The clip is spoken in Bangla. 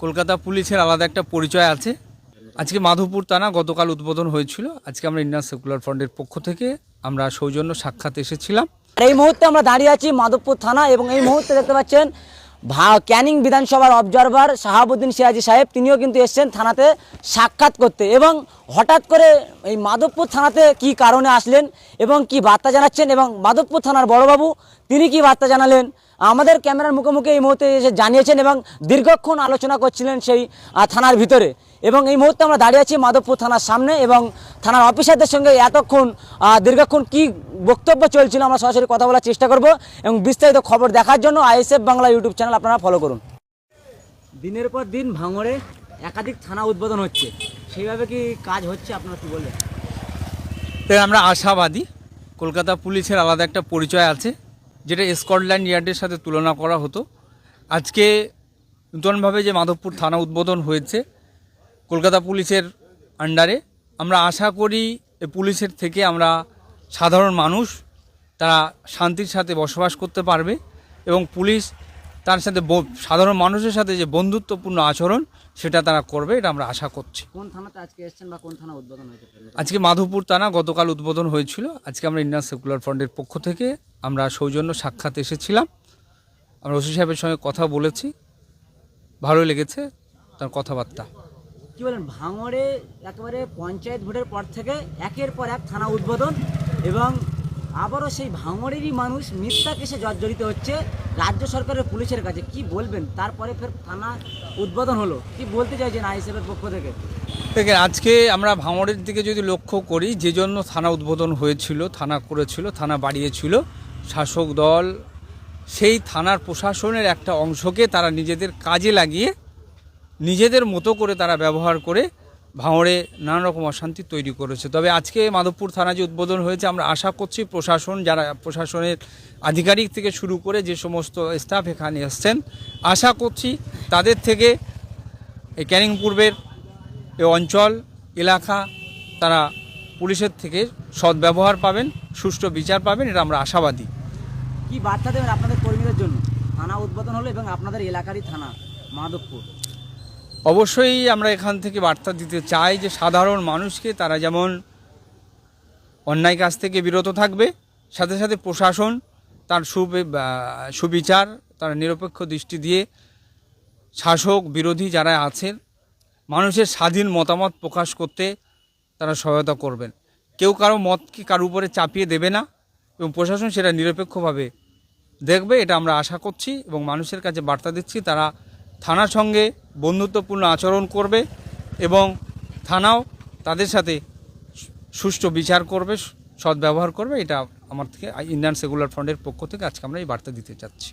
কলকাতা পুলিশের আলাদা একটা পরিচয় আছে। আজকে মাধবপুর থানা গতকাল উদ্বোধন হয়েছিল। আজকে আমরা ইন্ডিয়ান সেকুলার ফ্রন্টের পক্ষ থেকে আমরা সৌজন্য সাক্ষাৎ এসেছিলাম। এই মুহূর্তে আমরা দাঁড়িয়ে আছি মাধবপুর থানা এবং এই মুহূর্তে দেখতে পাচ্ছেন ক্যানিং বিধানসভার অবজারভার শাহাবুদ্দিন সিরাজি সাহেব, তিনিও কিন্তু এসেছেন থানাতে সাক্ষাৎ করতে। এবং হঠাৎ করে এই মাধবপুর থানাতে কি কারণে আসলেন এবং কি বার্তা জানাচ্ছেন, এবং মাধবপুর থানার বড়বাবু তিনি কি বার্তা জানালেন আমাদের ক্যামেরার মুখোমুখি এই মুহূর্তে এসে জানিয়েছেন এবং দীর্ঘক্ষণ আলোচনা করছিলেন সেই থানার ভিতরে। এবং এই মুহূর্তে আমরা দাঁড়িয়ে আছি মাধবপুর থানার সামনে এবং থানার অফিসারদের সঙ্গে এতক্ষণ দীর্ঘক্ষণ কি বক্তব্য চলছিল আমরা সরাসরি কথা বলার চেষ্টা করব। এবং বিস্তারিত খবর দেখার জন্য আইএসএফ বাংলা ইউটিউব চ্যানেল আপনারা ফলো করুন। দিনের পর দিন ভাঙড়ে একাধিক থানা উদ্বোধন হচ্ছে, সেইভাবে কি কাজ হচ্ছে, আপনারা কি বলবেন? তাই আমরা আশাবাদী। কলকাতা পুলিশের আলাদা একটা পরিচয় আছে, যেটা স্কটল্যান্ড ইয়ার্ডের সাথে তুলনা করা হতো। আজকে নূতনভাবে যে মাধবপুর থানা উদ্বোধন হয়েছে কলকাতা পুলিশের আন্ডারে, আমরা আশা করি এই পুলিশের থেকে আমরা সাধারণ মানুষ তারা শান্তির সাথে বসবাস করতে পারবে এবং পুলিশ তার সাথে সাধারণ মানুষের সাথে যে বন্ধুত্বপূর্ণ আচরণ সেটা তারা করবে, এটা আমরা আশা করছি। কোন থানাতে আজকে এসেছেন বা কোন থানা উদ্বোধন হয়েছে? আজকে মাধবপুর থানা গতকাল উদ্বোধন হয়েছিল। আজকে আমরা ইন্ডিয়ান সেকুলার ফ্রন্টের পক্ষ থেকে আমরা সৌজন্য সাক্ষাৎ এসেছিলাম। আমরা ওসি সাহেবের সঙ্গে কথা বলেছি, ভালোই লেগেছে তার কথাবার্তা। কি বলেন, ভাঙড়ে একেবারে পঞ্চায়েত ভোটের পর থেকে একের পর এক থানা উদ্বোধন এবং আবারও সেই ভাঙড়েরই মানুষ মিথ্যা কেসে জর্জরিত হচ্ছে রাজ্য সরকারের পুলিশের কাছে, কি বলবেন? তারপরে ফের থানা উদ্বোধন হলো, কি বলতে চাইছেন আইএসএফের পক্ষ থেকে? দেখেন, আজকে আমরা ভাঙড়ের দিকে যদি লক্ষ্য করি, যে জন্য থানা উদ্বোধন হয়েছিল, থানা করেছিল, থানা বাড়িয়েছিল শাসক দল, সেই থানার প্রশাসনের একটা অংশকে তারা নিজেদের কাজে লাগিয়ে নিজেদের মতো করে তারা ব্যবহার করে ভাঙড়ে নানা রকম অশান্তি তৈরি করেছে। তবে আজকে মাধবপুর থানা যে উদ্বোধন হয়েছে, আমরা আশা করছি প্রশাসন, যারা প্রশাসনের আধিকারিক থেকে শুরু করে যে সমস্ত স্টাফ এখানে এসছেন, আশা করছি তাদের থেকে এই ক্যানিং পূর্বের এই অঞ্চল এলাকা তারা পুলিশের থেকে সদ্ব্যবহার পাবেন, সুষ্ঠু বিচার পাবেন, এটা আমরা আশাবাদী। কি বার্তা দেবেন আপনাদের কর্মীদের জন্য? থানা উদ্বোধন হলো এবং আপনাদের এলাকারই থানা মাধবপুর। অবশ্যই আমরা এখান থেকে বার্তা দিতে চাই যে সাধারণ মানুষকে তারা যেমন অন্যায় কাজ থেকে বিরত থাকবে, সাথে সাথে প্রশাসন তার সুবিচার, তার নিরপেক্ষ দৃষ্টি দিয়ে শাসক বিরোধী যারা আছেন মানুষের স্বাধীন মতামত প্রকাশ করতে তারা সহায়তা করবেন। কেউ কারো মতকে কারো উপরে চাপিয়ে দেবে না এবং প্রশাসন সেটা নিরপেক্ষভাবে দেখবে, এটা আমরা আশা করছি এবং মানুষের কাছে বার্তা দিচ্ছি তারা থানার সঙ্গে বন্ধুত্বপূর্ণ আচরণ করবে এবং থানাও তাদের সাথে সুষ্ঠু বিচার করবে, সদ্ব্যবহার করবে। এটা আমার থেকে ইন্ডিয়ান সেকুলার ফ্রন্টের পক্ষ থেকে আজকে আমরা এই বার্তা দিতে চাচ্ছি।